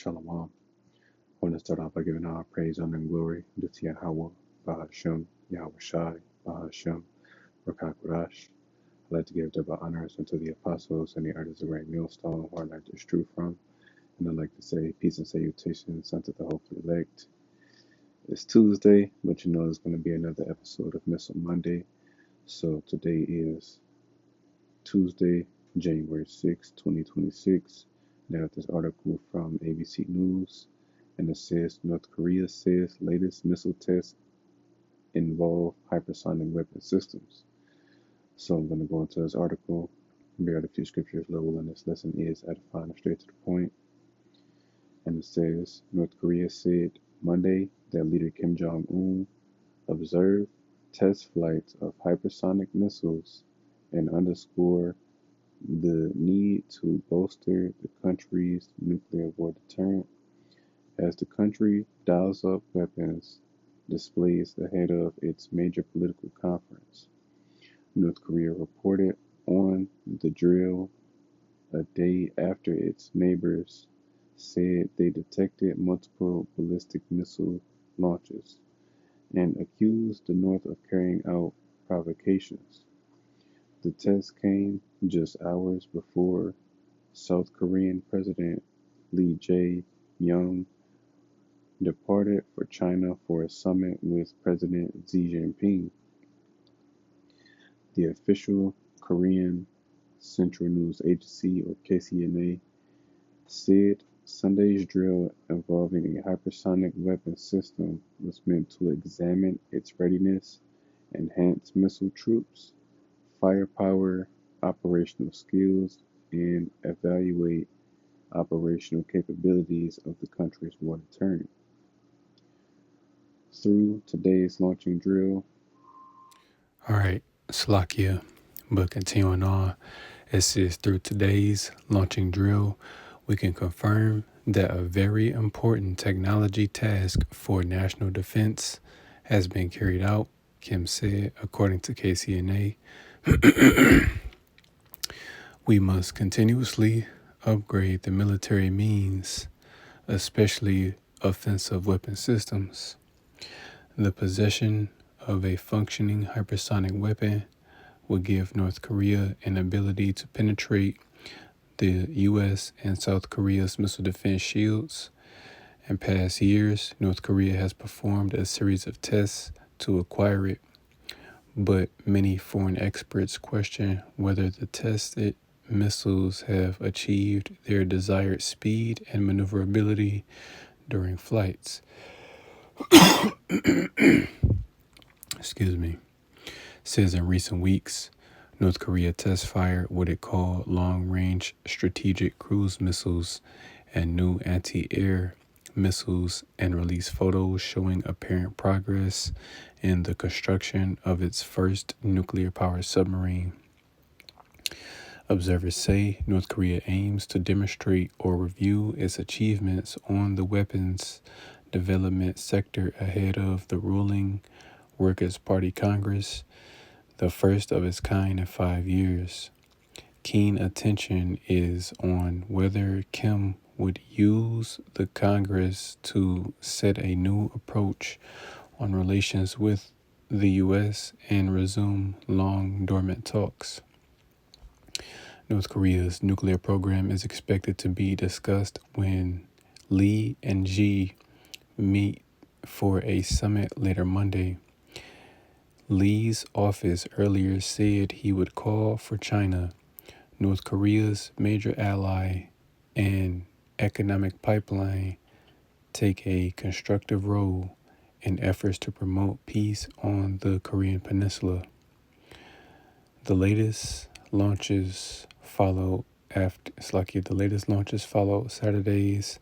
Shalom. I want to start off by giving all praise, honor, and glory due to Yahweh, Bahashem, Yahweh Shai, Bahashem, Rakakwadash. I'd like to give double honors unto the apostles and the artists of great millstone who I learned this truth from. And I'd like to say peace and salutations unto the hopeful elect. It's Tuesday, but you know it's going to be another episode of Missile Monday. So today is Tuesday, January 6, 2026. Now, this article from ABC News, and it says North Korea says latest missile tests involve hypersonic weapon systems. So I'm going to go into this article, read a few scriptures. Level in this lesson is edifying and straight to the point. And it says North Korea said Monday that leader Kim Jong-un observed test flights of hypersonic missiles and underscore the need to bolster the country's nuclear war deterrent as the country dials up weapons displays ahead of its major political conference. North Korea reported on the drill a day after its neighbors said they detected multiple ballistic missile launches and accused the North of carrying out provocations. The test came just hours before South Korean President Lee Jae-myung departed for China for a summit with President Xi Jinping. The official Korean Central News Agency, or KCNA, said Sunday's drill involving a hypersonic weapon system was meant to examine its readiness, enhance missile troops, firepower, operational skills, and evaluate operational capabilities of the country's war deterrent. Through today's launching drill. All right, Slakia, but continuing on, it says through today's launching drill, we can confirm that a very important technology task for national defense has been carried out, Kim said, according to KCNA. We must continuously upgrade the military means, especially offensive weapon systems. The possession of a functioning hypersonic weapon would give North Korea an ability to penetrate the U.S. and South Korea's missile defense shields. In past years, North Korea has performed a series of tests to acquire it, but many foreign experts question whether the tested missiles have achieved their desired speed and maneuverability during flights. Excuse me. Says in recent weeks, North Korea test fired what it called long-range strategic cruise missiles and new anti-air missiles and released photos showing apparent progress in the construction of its first nuclear-powered submarine. Observers say North Korea aims to demonstrate or review its achievements on the weapons development sector ahead of the ruling Workers' Party Congress, the first of its kind in 5 years. Keen attention is on whether Kim would use the Congress to set a new approach on relations with the U.S. and resume long dormant talks. North Korea's nuclear program is expected to be discussed when Lee and Xi meet for a summit later Monday. Lee's office earlier said he would call for China, North Korea's major ally and economic pipeline, take a constructive role in efforts to promote peace on the Korean Peninsula. The latest launches followed Saturday's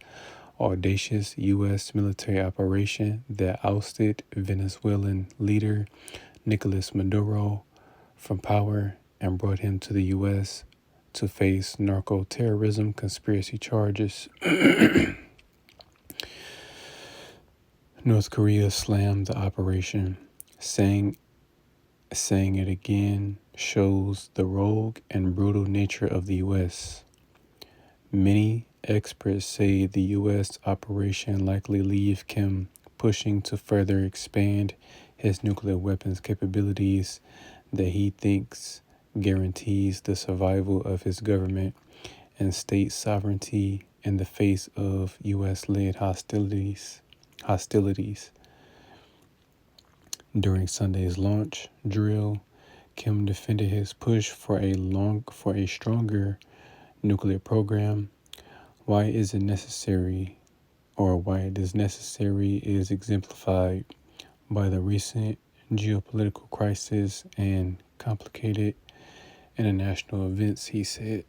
audacious U.S. military operation that ousted Venezuelan leader Nicolas Maduro from power and brought him to the U.S. to face narco-terrorism conspiracy charges. North Korea slammed the operation, saying it again shows the rogue and brutal nature of the U.S. Many Experts say the U.S. operation likely leave Kim pushing to further expand his nuclear weapons capabilities that he thinks guarantees the survival of his government and state sovereignty in the face of U.S.-led hostilities. During Sunday's launch drill, Kim defended his push for a stronger nuclear program. Why is it necessary, or why it is necessary, is exemplified by the recent geopolitical crisis and complicated international events, he said.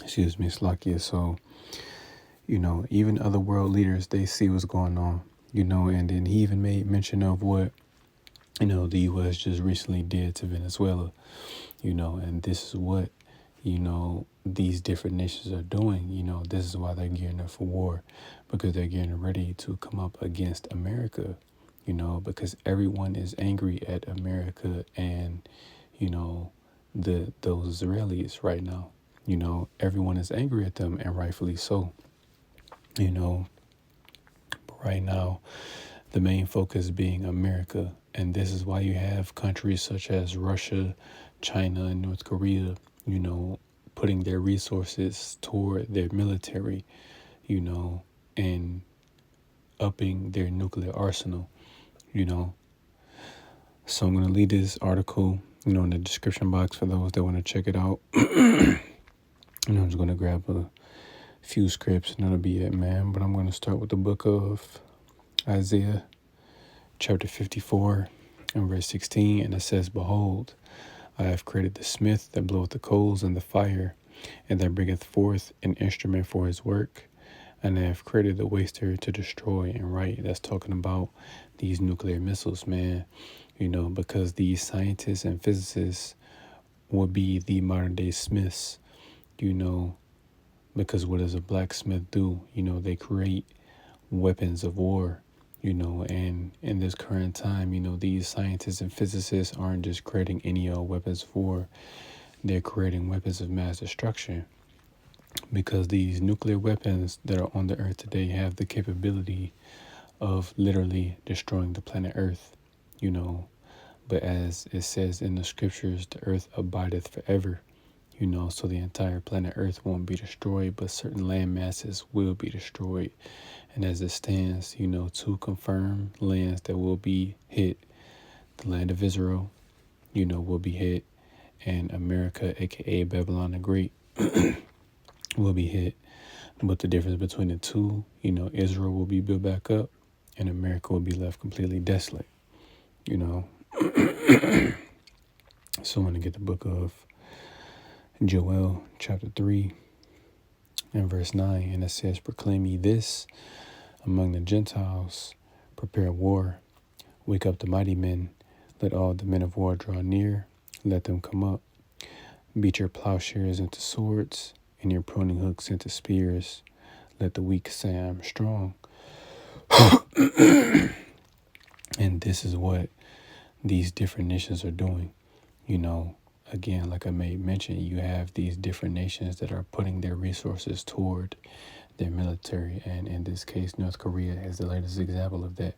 Excuse me, Slakia. So, even other world leaders, they see what's going on, and then he even made mention of what, the U.S. just recently did to Venezuela, and this is what, these different nations are doing. This is why they're gearing up for war, because they're getting ready to come up against America, because everyone is angry at America and, those Israelis right now. Everyone is angry at them, and rightfully so. But right now, the main focus being America. And this is why you have countries such as Russia, China, and North Korea, putting their resources toward their military, and upping their nuclear arsenal, So I'm going to leave this article, in the description box for those that want to check it out. I'm just going to grab a few scripts and that'll be it, man. But I'm going to start with the book of Isaiah, chapter 54 and verse 16. And it says, Behold, I have created the smith that bloweth the coals and the fire, and that bringeth forth an instrument for his work. And I have created the waster to destroy and right. That's talking about these nuclear missiles, man. Because these scientists and physicists will be the modern day smiths, because what does a blacksmith do? They create weapons of war, and in this current time, these scientists and physicists aren't just creating any old weapons of war. They're creating weapons of mass destruction, because these nuclear weapons that are on the earth today have the capability of literally destroying the planet Earth, But as it says in the scriptures, the earth abideth forever, so the entire planet Earth won't be destroyed, but certain land masses will be destroyed. And as it stands, to confirm lands that will be hit, the land of Israel, will be hit, and America, aka Babylon the Great, will be hit. But the difference between the two, Israel will be built back up and America will be left completely desolate, So I'm going to get the book of Joel, chapter 3 and verse 9. And it says, Proclaim ye this among the Gentiles, prepare war, wake up the mighty men, let all the men of war draw near, let them come up. Beat your plowshares into swords, and your pruning hooks into spears. Let the weak say, I am strong. And this is what these different nations are doing. Again, like I made mention, you have these different nations that are putting their resources toward their military. And in this case, North Korea is the latest example of that.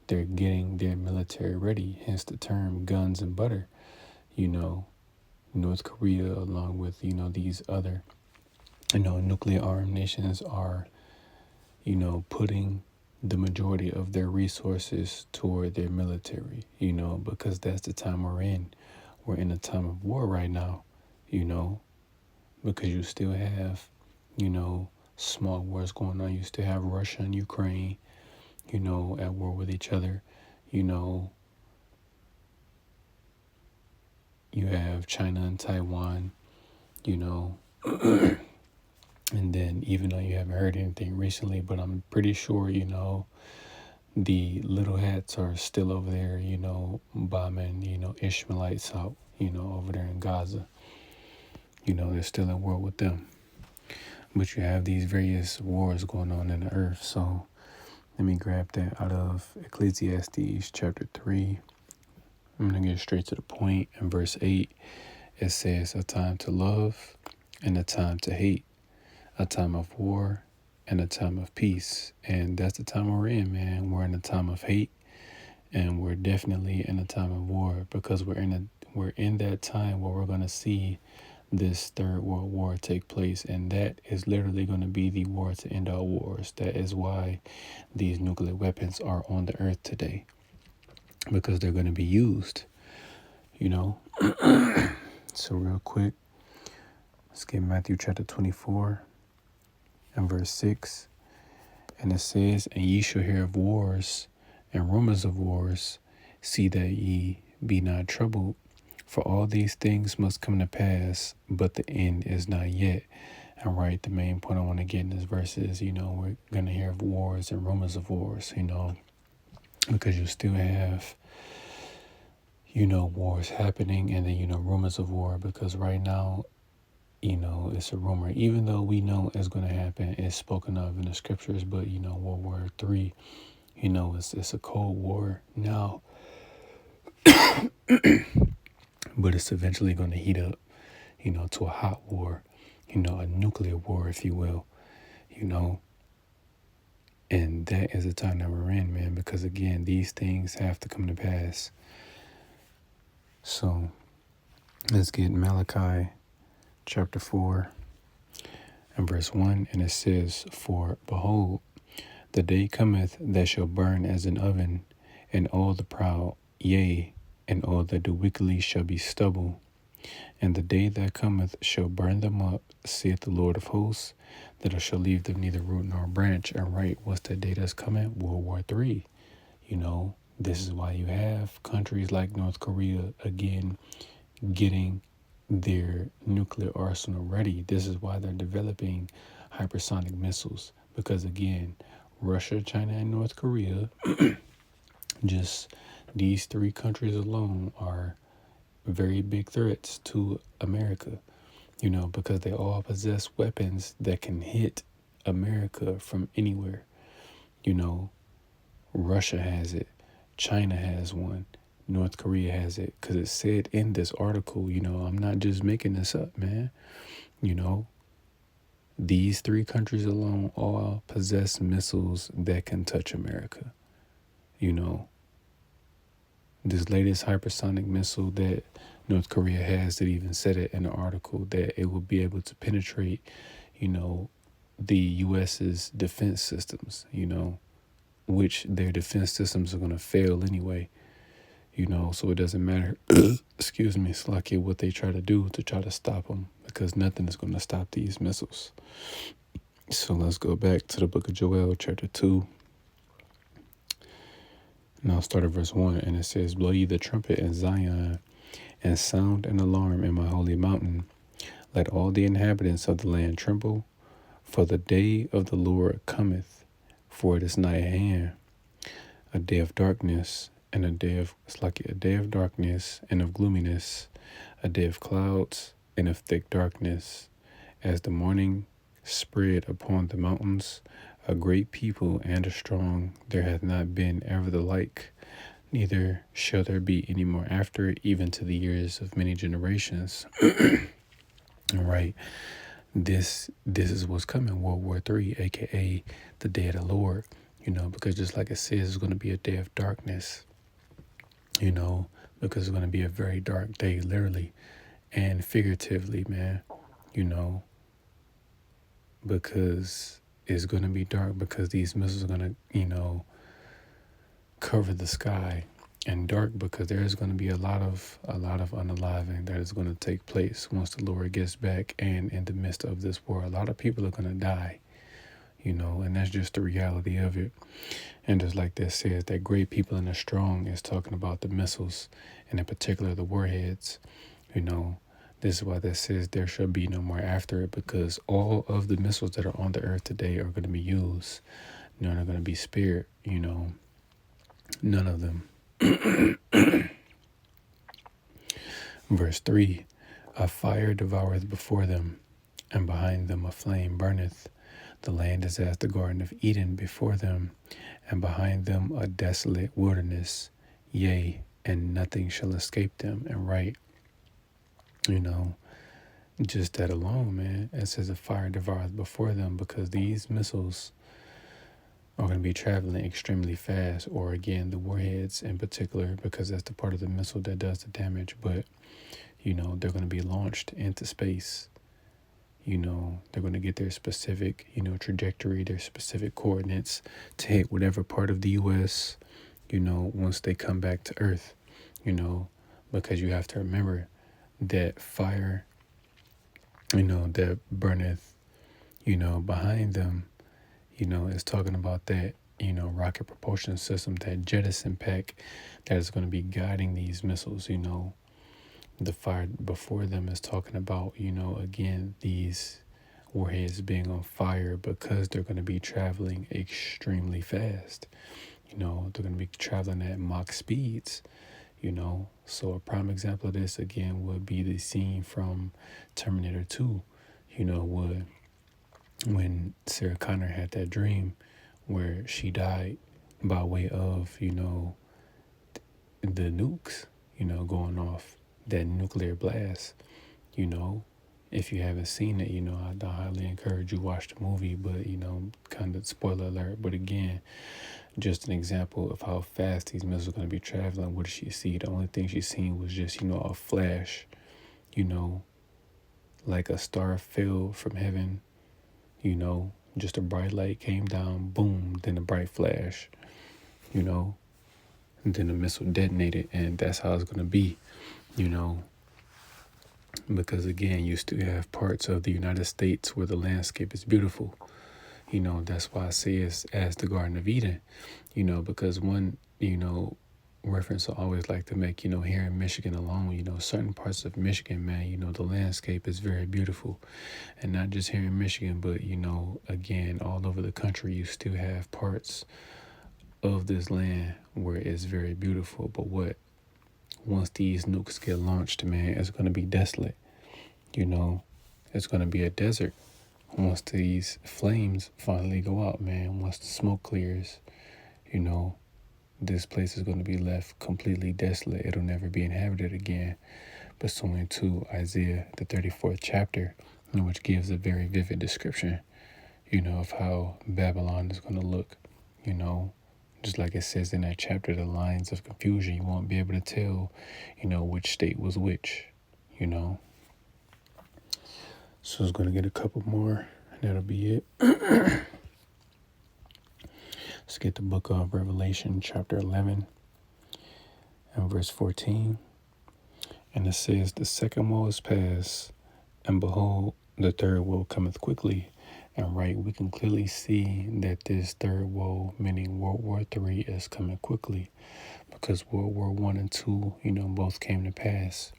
They're getting their military ready, hence the term guns and butter. North Korea, along with, these other, nuclear armed nations are, putting the majority of their resources toward their military, because that's the time we're in. We're in a time of war right now, because you still have, small wars going on. You still have Russia and Ukraine, at war with each other. You have China and Taiwan, and then even though you haven't heard anything recently, but I'm pretty sure, the little hats are still over there, bombing, Ishmaelites out, over there in Gaza. They're still at war with them. But you have these various wars going on in the earth. So let me grab that out of Ecclesiastes chapter 3. I'm going to get straight to the point in verse 8. It says a time to love and a time to hate, a time of war and a time of peace. And that's the time we're in, man. We're in a time of hate, and we're definitely in a time of war, because we're in that time where we're going to see this third world war take place, and that is literally going to be the war to end all wars. That is why these nuclear weapons are on the earth today, because they're going to be used, you know. So real quick, let's get Matthew chapter 24 and verse 6. And it says, and ye shall hear of wars and rumors of wars. See that ye be not troubled, for all these things must come to pass, but the end is not yet. And right, the main point I want to get in this verse is, we're going to hear of wars and rumors of wars, because you still have, wars happening, and then, rumors of war, because right now, it's a rumor, even though we know it's going to happen, it's spoken of in the scriptures, but, World War III, it's a Cold War now, but it's eventually going to heat up, to a hot war, a nuclear war, if you will, and that is the time that we're in, man, because again, these things have to come to pass. So let's get Malachi chapter 4 and verse 1, and it says, for behold, the day cometh that shall burn as an oven, and all the proud, yea, and all that do wickedly shall be stubble. And the day that cometh shall burn them up, saith the Lord of hosts, that it shall leave them neither root nor branch. And right, what's the day that's coming? World War III. This is why you have countries like North Korea, again, getting their nuclear arsenal ready. This is why they're developing hypersonic missiles. Because again, Russia, China, and North Korea, just these three countries alone are very big threats to America, because they all possess weapons that can hit America from anywhere. Russia has it, China has one, North Korea has it, because it said in this article, I'm not just making this up, man. These three countries alone all possess missiles that can touch America. This latest hypersonic missile that North Korea has, that even said it in an article, that it will be able to penetrate, the U.S.'s defense systems, which their defense systems are going to fail anyway, so it doesn't matter, excuse me, Slakia, what they try to do to try to stop them, because nothing is going to stop these missiles. So let's go back to the book of Joel, chapter 2. And I'll start at verse 1, and it says, blow ye the trumpet in Zion, and sound an alarm in my holy mountain. Let all the inhabitants of the land tremble, for the day of the Lord cometh, for it is nigh at hand, a day of darkness, and a day of darkness and of gloominess, a day of clouds and of thick darkness, as the morning spread upon the mountains, a great people and a strong, there hath not been ever the like, neither shall there be any more after it, even to the years of many generations. All right, this is what's coming, World War III, aka the day of the Lord, because just like it says, it's going to be a day of darkness, because it's going to be a very dark day, literally and figuratively, man, because it's going to be dark, because these missiles are going to, cover the sky, and dark because there is going to be a lot of unaliving that is going to take place once the Lord gets back. And in the midst of this war, a lot of people are going to die, and that's just the reality of it. And just like that says, that great people and the strong is talking about the missiles, and in particular the warheads. This is why that says there shall be no more after it, because all of the missiles that are on the earth today are going to be used. None are going to be spared, none of them. Verse 3, a fire devoureth before them, and behind them a flame burneth. The land is as the Garden of Eden before them, and behind them a desolate wilderness. Yea, and nothing shall escape them. And right, You know, just that alone, man. It says a fire devours before them, because these missiles are going to be traveling extremely fast, or again, the warheads in particular, because that's the part of the missile that does the damage. But, they're going to be launched into space. They're going to get their specific, trajectory, their specific coordinates to hit whatever part of the U.S., once they come back to Earth, because you have to remember that fire, that burneth, behind them, is talking about that, rocket propulsion system, that jettison pack that is going to be guiding these missiles. The fire before them is talking about, again, these warheads being on fire because they're going to be traveling extremely fast. They're going to be traveling at Mach speeds. So a prime example of this, again, would be the scene from Terminator 2, when Sarah Connor had that dream where she died by way of, the nukes, going off, that nuclear blast. If you haven't seen it, I highly encourage you watch the movie, but, kind of spoiler alert. But again, just an example of how fast these missiles are going to be traveling. What did she see? The only thing she seen was just, a flash, like a star fell from heaven, just a bright light came down, boom, then a bright flash, and then the missile detonated, and that's how it's going to be, because again, you still have parts of the United States where the landscape is beautiful. That's why I say it's as the Garden of Eden, because one, reference I always like to make, here in Michigan alone, certain parts of Michigan, man, the landscape is very beautiful. And not just here in Michigan, but, again, all over the country, you still have parts of this land where it's very beautiful. But once these nukes get launched, man, it's going to be desolate. It's going to be a desert. Once these flames finally go out, man, once the smoke clears, this place is going to be left completely desolate. It'll never be inhabited again. Pursuant to Isaiah, the 34th chapter, which gives a very vivid description, of how Babylon is going to look, just like it says in that chapter, the lines of confusion. You won't be able to tell, which state was which, So it's going to get a couple more, and that'll be it. Let's get the book of Revelation, chapter 11, and verse 14. And it says, the second woe is past, and behold, the third woe cometh quickly. And we can clearly see that this third woe, meaning World War III, is coming quickly, because World War I and II, both came to pass.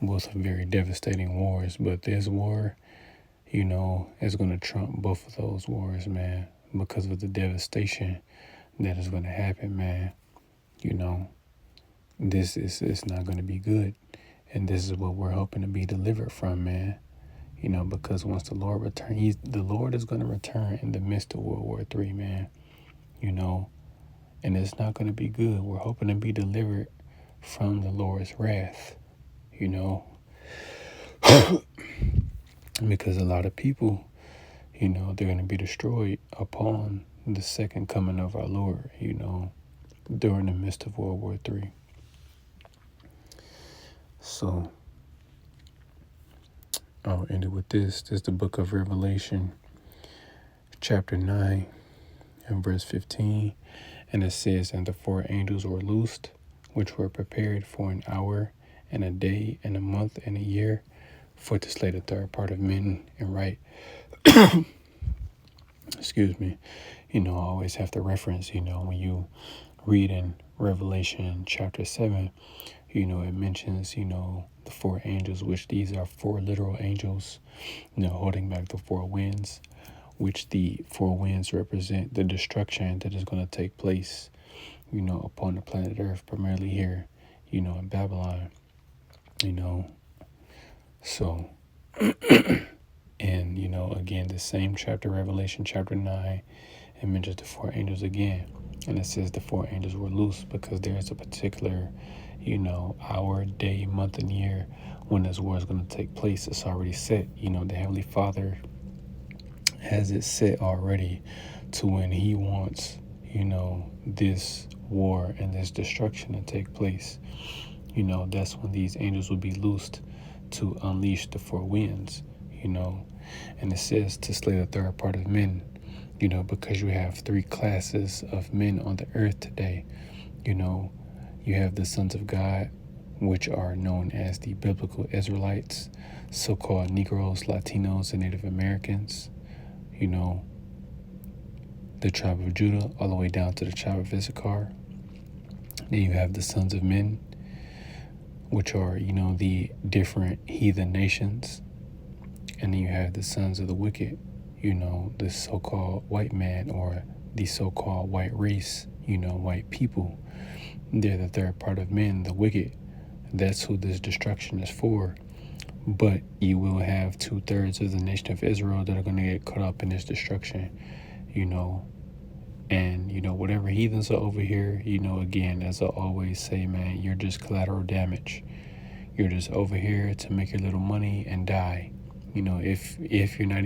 Both are very devastating wars, but this war, is going to trump both of those wars, man, because of the devastation that is going to happen, man. This is not going to be good, and this is what we're hoping to be delivered from, man. Because once the Lord returns, the Lord is going to return in the midst of World War III, man. And it's not going to be good. We're hoping to be delivered from the Lord's wrath, because a lot of people, they're going to be destroyed upon the second coming of our Lord, during the midst of World War III. So I'll end it with this. This is the book of Revelation, chapter 9 and verse 15. And it says, and the four angels were loosed, which were prepared for an hour and a day and a month and a year, for to slay the third part of men and right. Excuse me. I always have to reference, when you read in Revelation chapter 7, it mentions, the four angels, which these are four literal angels, holding back the four winds, which the four winds represent the destruction that is going to take place, upon the planet Earth, primarily here, in Babylon, so, and, again, the same chapter, Revelation chapter 9, it mentions the four angels again, and it says the four angels were loose because there is a particular hour, day, month, and year when this war is going to take place. It's already set. The Heavenly Father has it set already to when He wants, this war and this destruction to take place. That's when these angels will be loosed to unleash the four winds, and it says to slay the third part of men, because you have three classes of men on the earth today. You have the sons of God, which are known as the biblical Israelites, so-called Negroes, Latinos, and Native Americans, the tribe of Judah, all the way down to the tribe of Issachar. Then you have the sons of men, which are, the different heathen nations. And then you have the sons of the wicked, the so-called white man, or the so-called white race, white people. They're the third part of men, the wicked. That's who this destruction is for. But you will have 2/3 of the nation of Israel that are going to get caught up in this destruction, And, whatever heathens are over here, again, as I always say, man, you're just collateral damage. You're just over here to make your little money and die. If you're not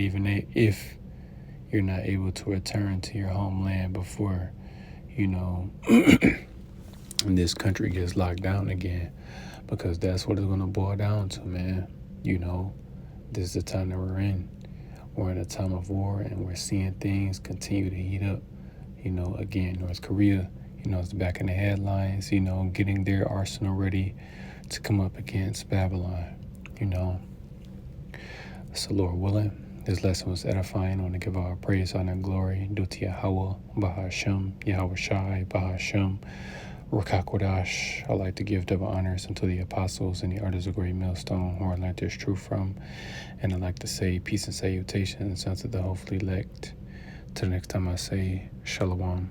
able to return to your homeland before, this country gets locked down again, because that's what it's going to boil down to, man. This is the time that we're in. We're in a time of war, and we're seeing things continue to heat up. Again, North Korea, is back in the headlines, getting their arsenal ready to come up against Babylon, So Lord willing, this lesson was edifying. I want to give all praise, honor, and glory due to Yahweh, Bahashem, Yahweh Shai, Bahashem, Rakakwadash. I like to give double honors unto the apostles and the elders of Great Millstone who I learned this truth from. And I'd like to say peace and salutations unto the hopefully elect. Till next time I say Shalom.